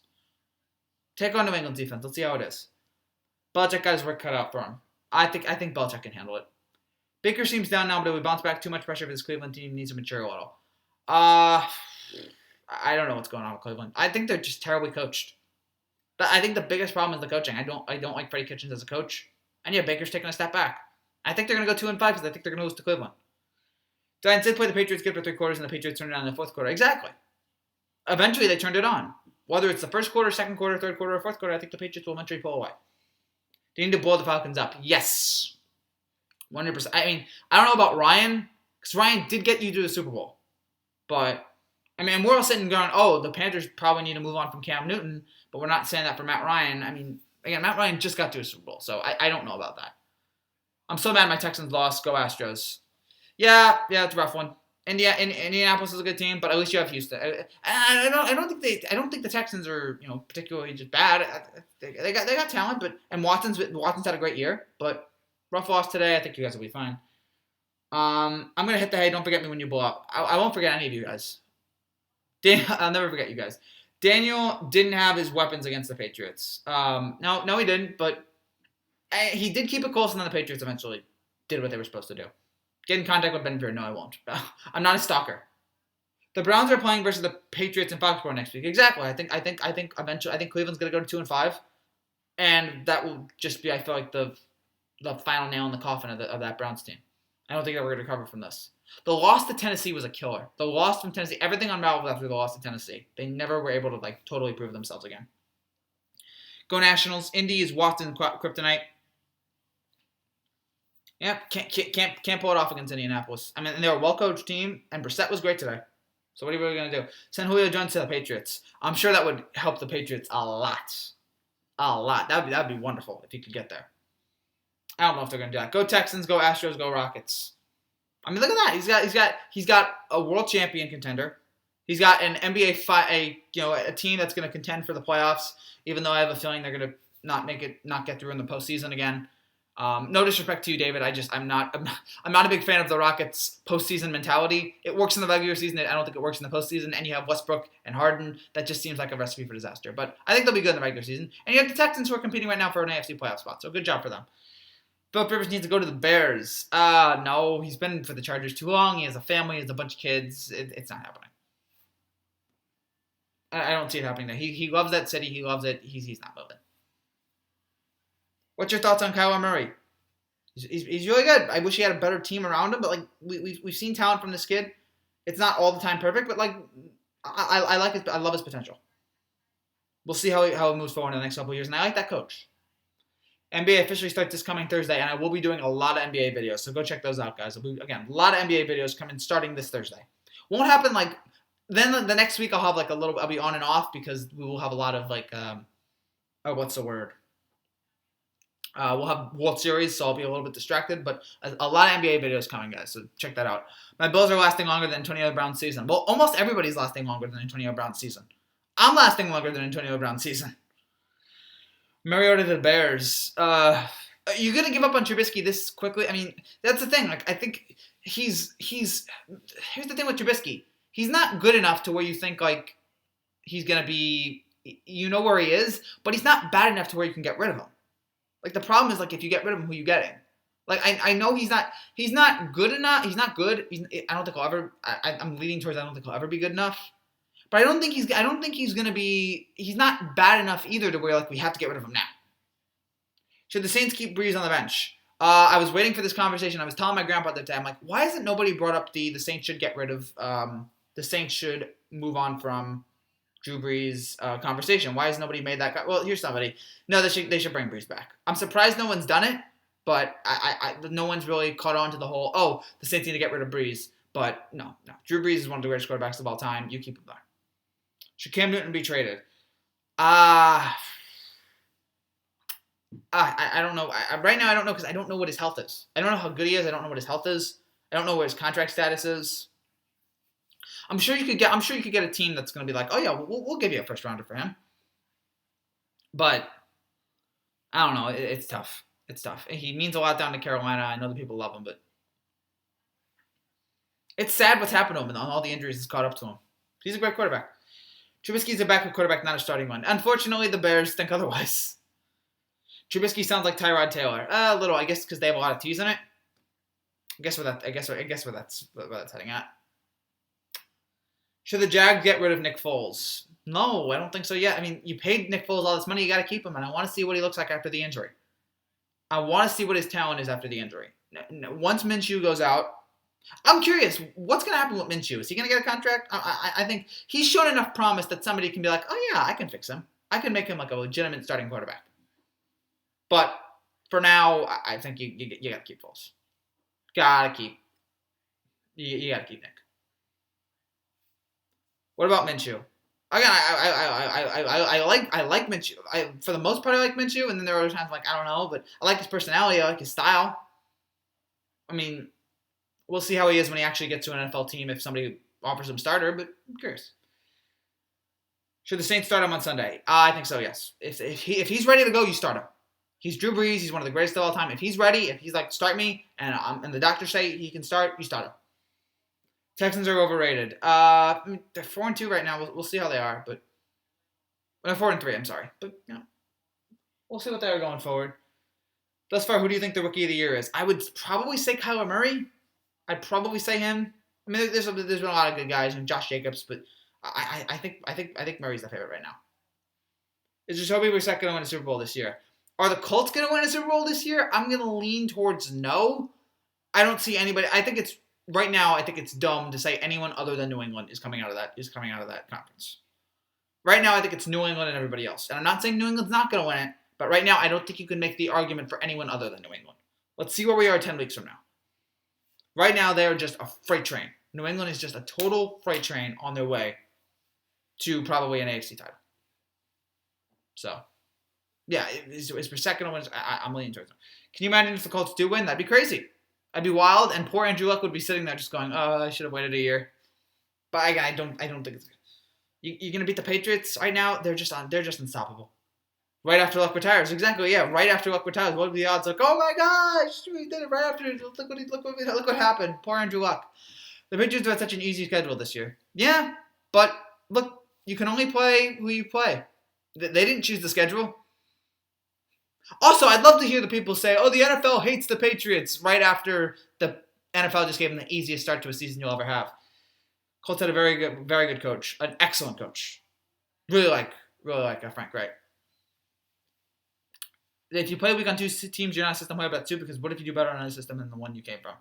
Take on New England's defense. Let's see how it is. Belichick got his work cut out for him. I think Belichick can handle it. Baker seems down now, but if we bounce back too much pressure if this Cleveland team needs to mature a little. I don't know what's going on with Cleveland. I think they're just terribly coached. I think the biggest problem is the coaching. I don't like Freddie Kitchens as a coach. And yeah, Baker's taking a step back. I think they're going to go 2-5 because I think they're going to lose to Cleveland. Giants did play the Patriots good for 3 quarters, and the Patriots turned it on in the fourth quarter. Exactly. Eventually, they turned it on. Whether it's the first quarter, second quarter, third quarter, or fourth quarter, I think the Patriots will eventually pull away. They need to blow the Falcons up. Yes. 100%. I mean, I don't know about Ryan, because Ryan did get you to the Super Bowl. But, I mean, we're all sitting going, oh, the Panthers probably need to move on from Cam Newton, but we're not saying that for Matt Ryan. I mean, again, Matt Ryan just got to a Super Bowl, so I don't know about that. I'm so mad my Texans lost. Go Astros. Yeah, it's a rough one. Indianapolis is a good team, but at least you have Houston. I don't think the Texans are particularly just bad. They got talent, and Watson's had a great year, but rough loss today. I think you guys will be fine. I'm gonna hit the hey, don't forget me when you blow up. I won't forget any of you guys. I'll never forget you guys. Daniel didn't have his weapons against the Patriots. No, he didn't, but he did keep it close, and then the Patriots eventually did what they were supposed to do. Get in contact with Ben Veer. No, I won't. I'm not a stalker. The Browns are playing versus the Patriots in Foxborough next week. Exactly. I think eventually Cleveland's gonna go to 2-5. And that will just be, I feel like, the final nail in the coffin of that Browns team. I don't think that we're going to recover from this. The loss to Tennessee was a killer. The loss from Tennessee, everything unraveled after the loss to Tennessee. They never were able to like totally prove themselves again. Go Nationals. Indy is Watson kryptonite. Yeah, can't pull it off against Indianapolis. I mean, and they're a well-coached team, and Brissett was great today. So what are you really going to do? Send Julio Jones to the Patriots. I'm sure that would help the Patriots a lot. A lot. That'd be wonderful if he could get there. I don't know if they're going to do that. Go Texans, go Astros, go Rockets. I mean, look at that. He's got a world champion contender. He's got an NBA a team that's going to contend for the playoffs. Even though I have a feeling they're going to not get through in the postseason again. No disrespect to you, David. I'm not a big fan of the Rockets' postseason mentality. It works in the regular season. I don't think it works in the postseason. And you have Westbrook and Harden. That just seems like a recipe for disaster. But I think they'll be good in the regular season. And you have the Texans who are competing right now for an AFC playoff spot. So good job for them. Philip Rivers needs to go to the Bears. No, he's been for the Chargers too long. He has a family. He has a bunch of kids. It's not happening. I don't see it happening there. He loves that city. He loves it. He's not moving. What's your thoughts on Kyler Murray? He's really good. I wish he had a better team around him, but like we've seen talent from this kid. It's not all the time perfect, but like I like it. I love his potential. We'll see how it moves forward in the next couple of years, and I like that coach. NBA officially starts this coming Thursday, and I will be doing a lot of NBA videos, so go check those out, guys. Again, a lot of NBA videos coming starting this Thursday. Won't happen like then the next week. I'll have I'll be on and off because we will have a lot of what's the word? We'll have World Series, so I'll be a little bit distracted, but a lot of NBA videos coming, guys, so check that out. My Bills are lasting longer than Antonio Brown's season. Well, almost everybody's lasting longer than Antonio Brown's season. I'm lasting longer than Antonio Brown's season. Mariota to the Bears. Are you going to give up on Trubisky this quickly? I mean, that's the thing. Like, I think here's the thing with Trubisky. He's not good enough to where you think, like, he's going to be, you know where he is, but he's not bad enough to where you can get rid of him. Like, the problem is, like, if you get rid of him, who you getting? Like, I know he's not good enough. He's not good. I don't think he'll ever, I'm leaning towards I don't think he'll ever be good enough. But I don't think he's going to be, he's not bad enough either to where, like, we have to get rid of him now. Should the Saints keep Breeze on the bench? I was waiting for this conversation. I was telling my grandpa that day, I'm like, why hasn't nobody brought up the Saints should get rid of, the Saints should move on from Drew Brees conversation? Why has nobody made that? Well, here's somebody. No, they should bring Brees back. I'm surprised no one's done it, but no one's really caught on to the whole, the Saints need to get rid of Brees. But no. Drew Brees is one of the greatest quarterbacks of all time. You keep him there. Should Cam Newton be traded? I don't know. Right now, I don't know because I don't know what his health is. I don't know how good he is. I don't know what his health is. I don't know what his contract status is. I'm sure you could get a team that's going to be like, oh yeah, we'll give you a first rounder for him. But I don't know. It's tough. It's tough. He means a lot down to Carolina. I know the people love him, but it's sad what's happened to him and all the injuries has caught up to him. He's a great quarterback. Trubisky's a backup quarterback, not a starting one. Unfortunately, the Bears think otherwise. Trubisky sounds like Tyrod Taylor. A little, I guess, because they have a lot of T's in it. I guess where that's heading at. Should the Jags get rid of Nick Foles? No, I don't think so yet. I mean, you paid Nick Foles all this money, you got to keep him, and I want to see what he looks like after the injury. I want to see what his talent is after the injury. Once Minshew goes out, I'm curious, what's going to happen with Minshew? Is he going to get a contract? I think he's shown enough promise that somebody can be like, oh yeah, I can fix him. I can make him like a legitimate starting quarterback. But for now, I think you got to keep Foles. You got to keep Nick. What about Minshew? Again, I like Minshew. For the most part, I like Minshew, and then there are other times like I don't know, but I like his personality. I like his style. I mean, we'll see how he is when he actually gets to an NFL team if somebody offers him starter, but I'm curious. Should the Saints start him on Sunday? I think so, yes. If he's ready to go, you start him. He's Drew Brees. He's one of the greatest of all time. If he's ready, if he's like, start me, and the doctors say he can start, you start him. Texans are overrated. I mean, they're 4-2 right now. We'll see how they are, but 4-3. I'm sorry, but we'll see what they are going forward. Thus far, who do you think the rookie of the year is? I would probably say Kyler Murray. I'd probably say him. I mean, there's been a lot of good guys and Josh Jacobs, but I think Murray's the favorite right now. Is Jacoby Brissett going to win a Super Bowl this year? Are the Colts going to win a Super Bowl this year? I'm going to lean towards no. I don't see anybody. I think it's dumb to say anyone other than New England is coming out of that conference. Right now, I think it's New England and everybody else. And I'm not saying New England's not going to win it, but right now, I don't think you can make the argument for anyone other than New England. Let's see where we are 10 weeks from now. Right now, they're just a freight train. New England is just a total freight train on their way to probably an AFC title. So, yeah, is Brissett going to win? I'm leaning towards them. Can you imagine if the Colts do win? That'd be crazy. That'd be wild, and poor Andrew Luck would be sitting there just going, "Oh, I should have waited a year." But again, I don't think it's good. You're gonna beat the Patriots right now. They're just unstoppable. Right after Luck retires, exactly. Yeah, right after Luck retires, what would be the odds? Like, oh my gosh, we did it right after. Look what happened. Poor Andrew Luck. The Patriots had such an easy schedule this year. Yeah, but look, you can only play who you play. They didn't choose the schedule. Also, I'd love to hear the people say, oh, the NFL hates the Patriots right after the NFL just gave them the easiest start to a season you'll ever have. Colts had a very good coach, an excellent coach. Really like Frank Reich. If you play week on two teams, you're not a system player, but two, because what if you do better on a system than the one you came from?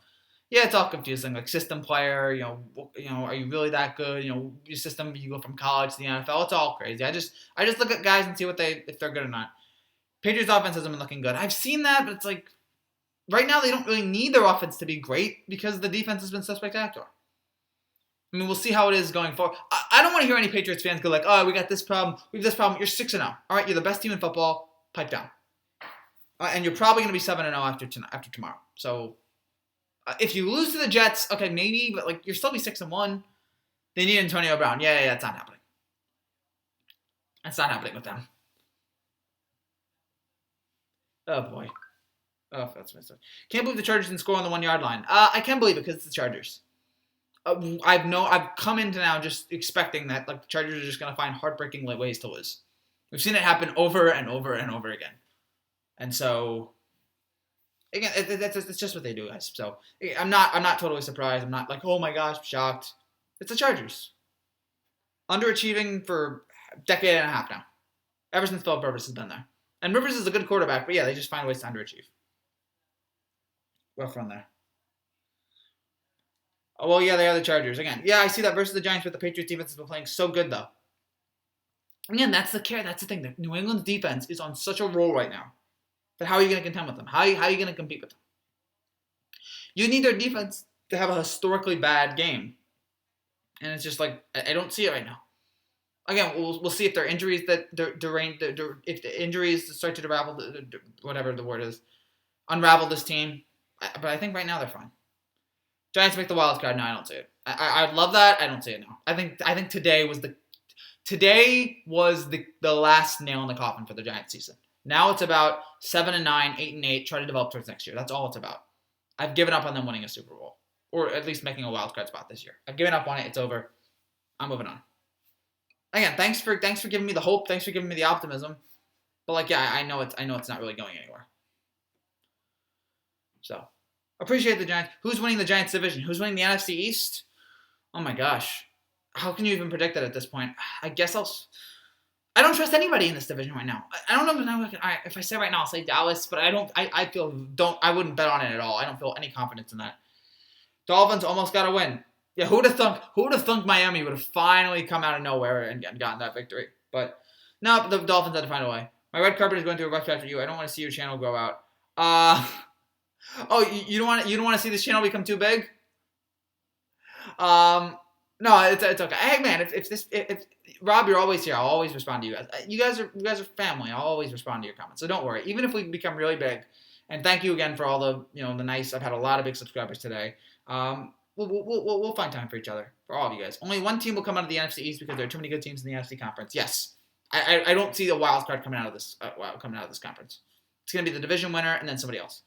Yeah, it's all confusing. Like system player, are you really that good? Your system, you go from college to the NFL. It's all crazy. I just look at guys and see if they're good or not. Patriots offense hasn't been looking good. I've seen that, but it's like right now they don't really need their offense to be great because the defense has been so spectacular. I mean, we'll see how it is going forward. I don't want to hear any Patriots fans go like, oh, we got this problem. We have this problem. You're 6-0. All right, you're the best team in football. Pipe down. And you're probably going to be 7-0 after tomorrow. So if you lose to the Jets, okay, maybe, but like you're still be 6-1. They need Antonio Brown. Yeah, it's not happening. That's not happening with them. Oh boy. Oh, that's messed up. Can't believe the Chargers didn't score on the 1 yard line. I can believe it because it's the Chargers. I've come into now just expecting that like the Chargers are just going to find heartbreaking ways to lose. We've seen it happen over and over and over again. And so, again, it's just what they do, guys. So I'm not totally surprised. I'm not like, oh my gosh, shocked. It's the Chargers. Underachieving for a decade and a half now. Ever since Philip Rivers has been there. And Rivers is a good quarterback, but yeah, they just find ways to underachieve. Rough run there. Oh, well, yeah, they are the Chargers. Again, yeah, I see that versus the Giants, but the Patriots defense has been playing so good, though. Again, that's the thing. The New England's defense is on such a roll right now. But how are you going to contend with them? How are you going to compete with them? You need their defense to have a historically bad game. And it's just like, I don't see it right now. Again, we'll see if there are injuries that if the injuries start to unravel, whatever the word is, unravel this team. But I think right now they're fine. Giants make the wild card. No, I don't see it. I love that. I don't see it now. I think today was the last nail in the coffin for the Giants season. Now it's about 7-9, 8-8. Try to develop towards next year. That's all it's about. I've given up on them winning a Super Bowl, or at least making a wild card spot this year. I've given up on it. It's over. I'm moving on. Again, thanks for giving me the hope. Thanks for giving me the optimism. But like, yeah, I know it's not really going anywhere. So, appreciate the Giants. Who's winning the Giants division? Who's winning the NFC East? Oh my gosh, how can you even predict that at this point? I guess I don't trust anybody in this division right now. I don't know if I say right now, I'll say Dallas, but I wouldn't bet on it at all. I don't feel any confidence in that. Dolphins almost got a win. Yeah, who'd have thunk Miami would have finally come out of nowhere and gotten that victory? But no, the Dolphins had to find a way. My red carpet is going through a rough patch for you. I don't want to see your channel grow out. You don't want to see this channel become too big? No, it's okay. Hey man, if Rob, you're always here. I'll always respond to you guys. You guys are family. I'll always respond to your comments. So don't worry. Even if we become really big, and thank you again for all the the nice. I've had a lot of big subscribers today. We'll find time for each other, for all of you guys. Only one team will come out of the NFC East because there are too many good teams in the NFC conference. Yes, I don't see the wild card coming out of this conference. It's gonna be the division winner and then somebody else.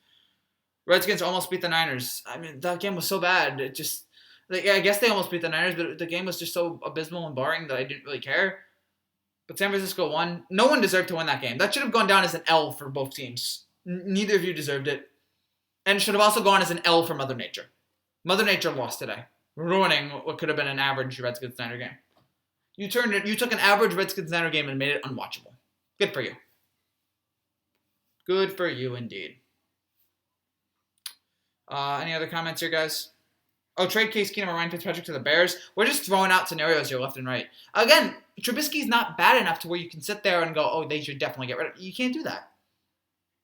Redskins almost beat the Niners. I mean, that game was so bad. It just, I guess they almost beat the Niners, but the game was just so abysmal and boring that I didn't really care. But San Francisco won. No one deserved to win that game. That should have gone down as an L for both teams. Neither of you deserved it. And it should have also gone as an L for Mother Nature. Mother Nature lost today, ruining what could have been an average Redskins-Niner game. You took an average Redskins-Niner game and made it unwatchable. Good for you. Good for you indeed. Any other comments here, guys? Oh, trade Case Keenum or Ryan Fitzpatrick to the Bears. We're just throwing out scenarios here left and right. Again, Trubisky's not bad enough to where you can sit there and go, oh, they should definitely get rid of him. You can't do that.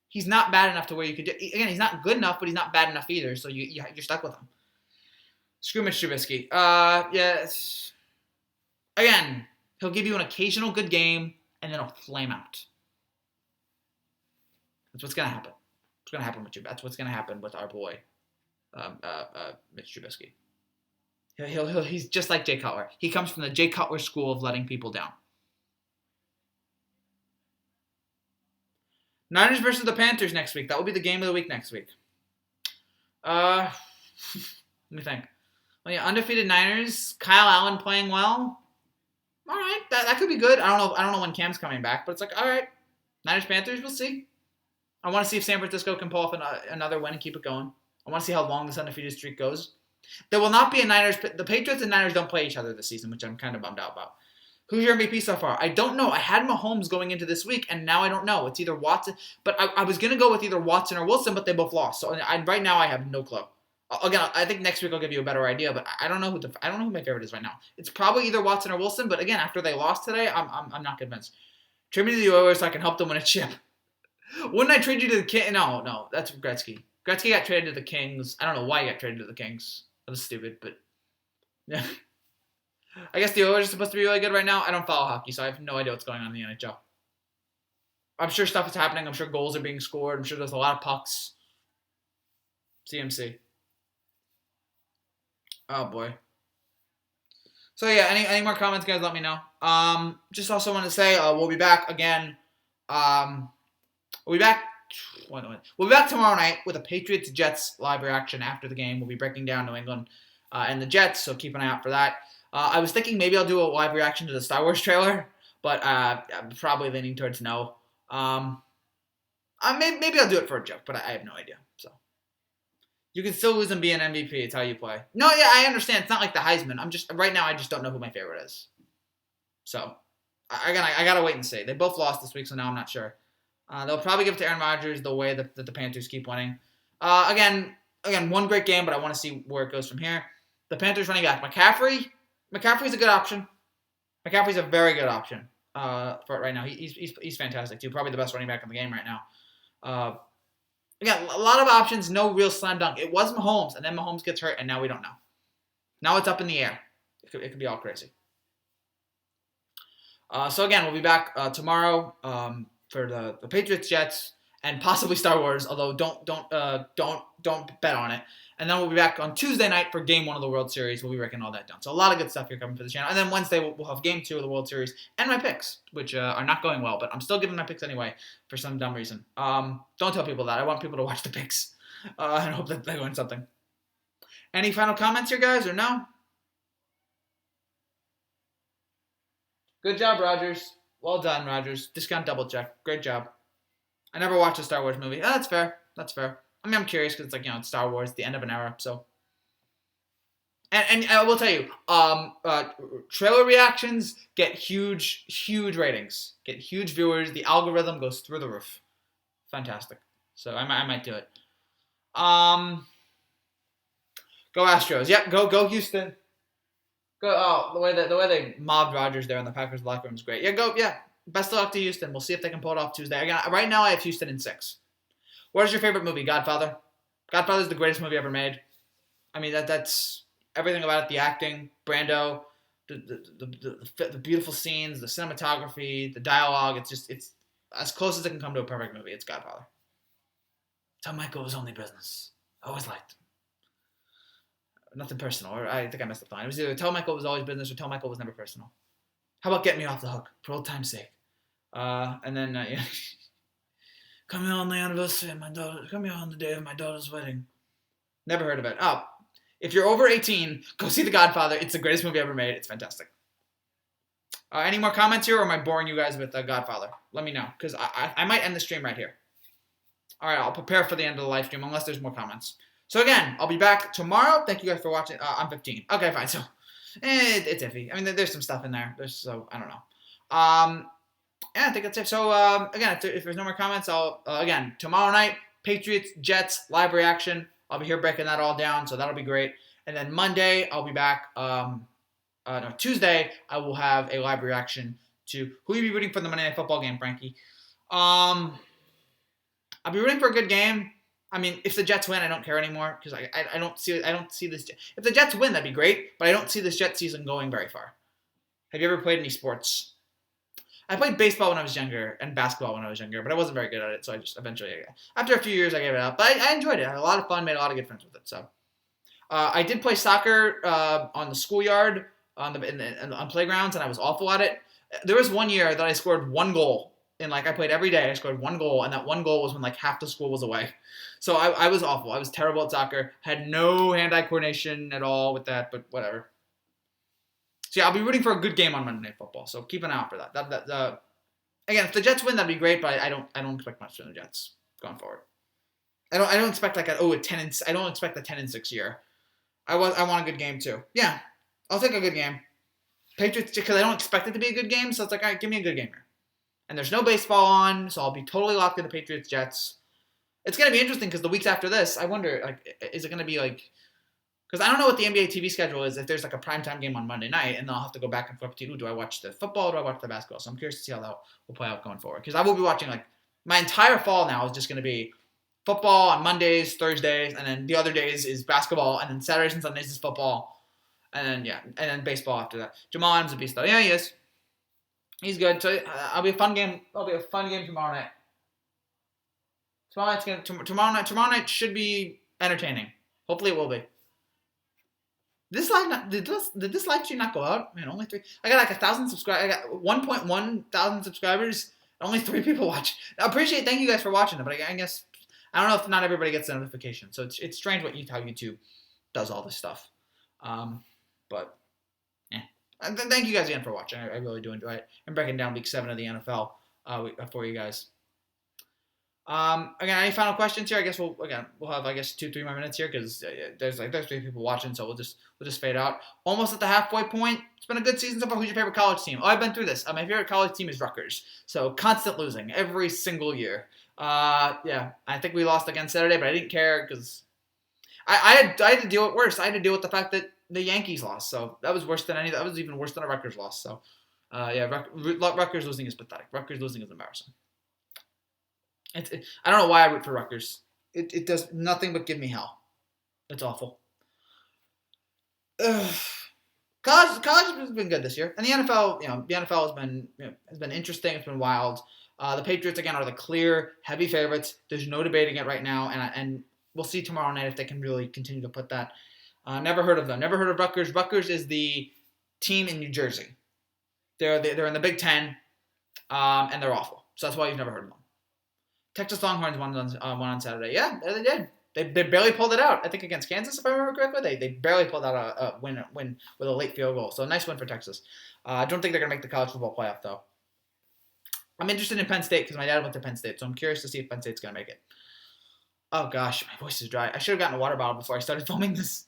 He's not bad enough to where you could do. Again, he's not good enough, but he's not bad enough either, so you're stuck with him. Screw Mitch Trubisky. Yes. Again, he'll give you an occasional good game, and then he'll flame out. That's what's going to happen. What's going to happen with you? That's what's going to happen with our boy. Mitch Trubisky. He's just like Jay Cutler. He comes from the Jay Cutler school of letting people down. Niners versus the Panthers next week. That will be the game of the week next week. Let me think. Oh yeah, undefeated Niners. Kyle Allen playing well. All right, that could be good. I don't know when Cam's coming back, but it's like, all right, Niners Panthers. We'll see. I want to see if San Francisco can pull off another win and keep it going. I want to see how long this undefeated streak goes. There will not be a Niners. The Patriots and Niners don't play each other this season, which I'm kind of bummed out about. Who's your MVP so far? I don't know. I had Mahomes going into this week, and now I don't know. It's either Watson, but I was going to go with either Watson or Wilson, but they both lost. So right now I have no clue. Again, I think next week I'll give you a better idea, but I don't know who my favorite is right now. It's probably either Watson or Wilson, but again, after they lost today, I'm not convinced. Trade me to the Oilers so I can help them win a chip. Wouldn't I trade you to the Kings? No, that's Gretzky. Gretzky got traded to the Kings. I don't know why he got traded to the Kings. That was stupid, but yeah. I guess the Oilers are supposed to be really good right now. I don't follow hockey, so I have no idea what's going on in the NHL. I'm sure stuff is happening. I'm sure goals are being scored. I'm sure there's a lot of pucks. CMC. Oh, boy. So, yeah, any more comments, guys, let me know. Just also want to say we'll be back again. We'll be back tomorrow night with a Patriots-Jets live reaction after the game. We'll be breaking down New England and the Jets, so keep an eye out for that. I was thinking maybe I'll do a live reaction to the Star Wars trailer, but I'm probably leaning towards no. Maybe I'll do it for a joke, but I have no idea. So you can still lose and be an MVP. It's how you play. No, yeah, I understand. It's not like the Heisman. Right now I just don't know who my favorite is. So I gotta wait and see. They both lost this week, so now I'm not sure. They'll probably give it to Aaron Rodgers the way that the Panthers keep winning. Again, one great game, but I want to see where it goes from here. The Panthers running back McCaffrey's a good option. McCaffrey's a very good option for it right now. He's fantastic too. Probably the best running back in the game right now. Again, a lot of options, no real slam dunk. It was Mahomes, and then Mahomes gets hurt, and now we don't know. Now it's up in the air. It could be all crazy. So again, we'll be back tomorrow for the Patriots, Jets, and possibly Star Wars. Although don't bet on it. And then we'll be back on Tuesday night for Game 1 of the World Series. We'll be breaking all that down. So a lot of good stuff here coming for the channel. And then Wednesday we'll have Game 2 of the World Series and my picks, which are not going well, but I'm still giving my picks anyway for some dumb reason. Don't tell people that. I want people to watch the picks and hope that they learn something. Any final comments here, guys, or no? Good job, Rogers. Well done, Rogers. Discount double check. Great job. I never watched a Star Wars movie. Oh, that's fair. That's fair. I mean, I'm curious because it's like, it's Star Wars, the end of an era, so. And I will tell you, trailer reactions get huge ratings, get huge viewers. The algorithm goes through the roof. Fantastic. So I might do it. Go Astros. Yep, go Houston. Go. Oh, the way they mobbed Rodgers there in the Packers locker room is great. Yeah. Best of luck to Houston. We'll see if they can pull it off Tuesday. Again, right now I have Houston in 6. What is your favorite movie? Godfather. Godfather is the greatest movie ever made. I mean, that's everything about it. The acting, Brando, the beautiful scenes, the cinematography, the dialogue. It's as close as it can come to a perfect movie. It's Godfather. Tell Michael it was only business. I always liked him. Nothing personal. Or I think I messed up the line. It was either tell Michael it was always business or tell Michael it was never personal. How about get me off the hook for old time's sake? And then yeah. Come here on the anniversary of my daughter. Come here on the day of my daughter's wedding. Never heard of it. Oh, if you're over 18, go see The Godfather. It's the greatest movie ever made. It's fantastic. Any more comments here, or am I boring you guys with Godfather? Let me know, because I might end the stream right here. All right, I'll prepare for the end of the live stream unless there's more comments. So again, I'll be back tomorrow. Thank you guys for watching. I'm 15. Okay, fine. So it's iffy. I mean, there's some stuff in there. I don't know. Yeah, I think that's it. So, again, if there's no more comments, I'll, again, tomorrow night, Patriots, Jets, live reaction. I'll be here breaking that all down, so that'll be great. And then Monday, I'll be back. No, Tuesday, I will have a live reaction to who you be rooting for the Monday Night Football game, Frankie. I'll be rooting for a good game. I mean, if the Jets win, I don't care anymore because I don't see this. If the Jets win, that'd be great, but I don't see this Jets season going very far. Have you ever played any sports? I played baseball when I was younger and basketball when I was younger, but I wasn't very good at it, so I just eventually, after a few years, I gave it up. But I enjoyed it. I had a lot of fun, made a lot of good friends with it. So I did play soccer on the schoolyard, on playgrounds, and I was awful at it. There was one year that I scored one goal. And I played every day. I scored one goal, and that one goal was when half the school was away. So I was awful. I was terrible at soccer. Had no hand-eye coordination at all with that, but whatever. So yeah, I'll be rooting for a good game on Monday Night Football. So keep an eye out for that. Again, if the Jets win, that'd be great. But I don't expect much from the Jets going forward. I don't expect a 10-6. I don't expect a 10-6 year. I want a good game too. Yeah, I'll take a good game. Patriots, because I don't expect it to be a good game. So it's all right, give me a good game here. And there's no baseball on, so I'll be totally locked into Patriots Jets. It's gonna be interesting because the weeks after this, I wonder is it gonna be because I don't know what the NBA TV schedule is if there's a primetime game on Monday night, and then I'll have to go back and forth between do I watch the football or do I watch the basketball? So I'm curious to see how that will play out going forward because I will be watching my entire fall now is just gonna be football on Mondays, Thursdays, and then the other days is basketball, and then Saturdays and Sundays is football, and then baseball after that. Jamal Adams will be still. Yeah, he is. He's good. So it'll be a fun game. It'll be a fun game tomorrow night. Tomorrow night should be entertaining. Hopefully it will be. Did this live stream not go out? Man, only 3. I got 1,000 subscribers. I got 1.1 thousand subscribers. Only 3 people watch. Thank you guys for watching it, but I guess I don't know if not everybody gets the notification. So it's strange how YouTube does all this stuff. But. Thank you guys again for watching. I really do enjoy it. I'm breaking down Week 7 of the NFL for you guys. Again, any final questions here? I guess we'll have 2-3 more minutes here because there's 3 people watching, so we'll just fade out. Almost at the halfway point. It's been a good season so far. Who's your favorite college team? Oh, I've been through this. My favorite college team is Rutgers. So constant losing every single year. I think we lost again Saturday, but I didn't care because I had to deal with worse. I had to deal with the fact that the Yankees lost, so that was worse than that was even worse than a Rutgers loss. So, Rutgers losing is pathetic. Rutgers losing is embarrassing. I don't know why I root for Rutgers. It does nothing but give me hell. It's awful. College has been good this year, and the NFL, the NFL has been interesting. It's been wild. The Patriots again are the clear heavy favorites. There's no debating it right now, and we'll see tomorrow night if they can really continue to put that. Never heard of them. Never heard of Rutgers. Rutgers is the team in New Jersey. They're in the Big Ten, and they're awful. So that's why you've never heard of them. Texas Longhorns won on Saturday. Yeah, they did. They barely pulled it out. I think against Kansas, if I remember correctly, they barely pulled out a win with a late field goal. So a nice win for Texas. I don't think they're gonna make the college football playoff though. I'm interested in Penn State because my dad went to Penn State, so I'm curious to see if Penn State's gonna make it. Oh gosh, my voice is dry. I should have gotten a water bottle before I started filming this.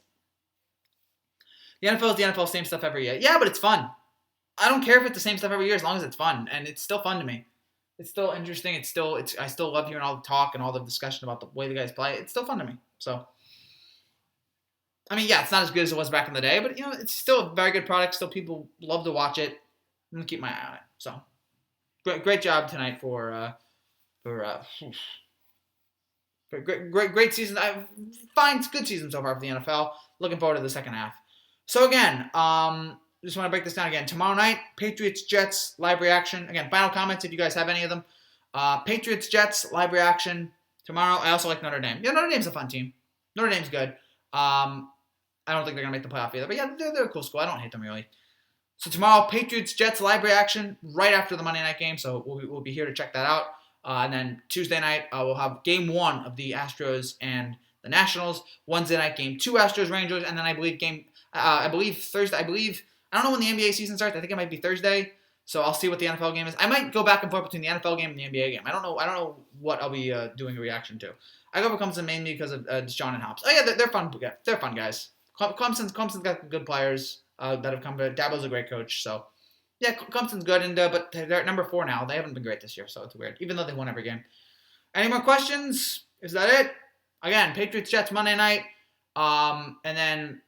The NFL is the NFL, same stuff every year. Yeah, but it's fun. I don't care if it's the same stuff every year as long as it's fun, and it's still fun to me. It's still interesting. I still love hearing all the talk and all the discussion about the way the guys play. It's still fun to me. So, I mean, yeah, it's not as good as it was back in the day, but it's still a very good product. Still, people love to watch it. I'm gonna keep my eye on it. So, great job tonight for great season. Fine, good season so far for the NFL. Looking forward to the second half. So again, just want to break this down again. Tomorrow night, Patriots, Jets, live reaction. Again, final comments if you guys have any of them. Patriots, Jets, live reaction. Tomorrow, I also like Notre Dame. Yeah, Notre Dame's a fun team. Notre Dame's good. I don't think they're going to make the playoff either. But yeah, they're a cool school. I don't hate them really. So tomorrow, Patriots, Jets, live reaction right after the Monday night game. So we'll be here to check that out. And then Tuesday night, we'll have game 1 of the Astros and the Nationals. Wednesday night, game 2, Astros, Rangers. And then I believe Thursday. I don't know when the NBA season starts. I think it might be Thursday. So I'll see what the NFL game is. I might go back and forth between the NFL game and the NBA game. I don't know what I'll be doing a reaction to. I go for Clemson mainly because of Deshaun and Hobbs. Oh yeah, they're fun. They're fun guys. Clemson's got good players that have come. Dabo's a great coach. So Yeah, Clemson's good, but they're at number 4 now. They haven't been great this year, so it's weird, even though they won every game. Any more questions? Is that it? Again, Patriots-Jets Monday night, and then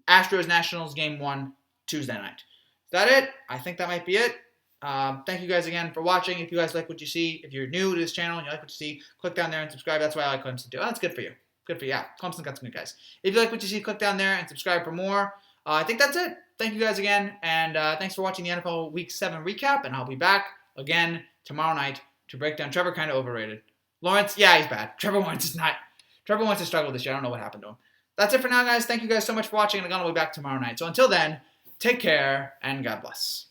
Astros-Nationals game 1 Tuesday night. Is that it? I think that might be it. Thank you guys again for watching. If you guys like what you see, if you're new to this channel and you like what you see, click down there and subscribe. That's why I like Clemson too. Oh, that's good for you. Good for you. Yeah, Clemson got some good guys. If you like what you see, click down there and subscribe for more. I think that's it. Thank you guys again, and thanks for watching the NFL Week 7 recap, and I'll be back again tomorrow night to break down Trevor kind of overrated. Lawrence, yeah, he's bad. Trevor Lawrence is not. Trevor Lawrence has struggled this year. I don't know what happened to him. That's it for now, guys. Thank you guys so much for watching, and I'm going to be back tomorrow night. So until then, take care, and God bless.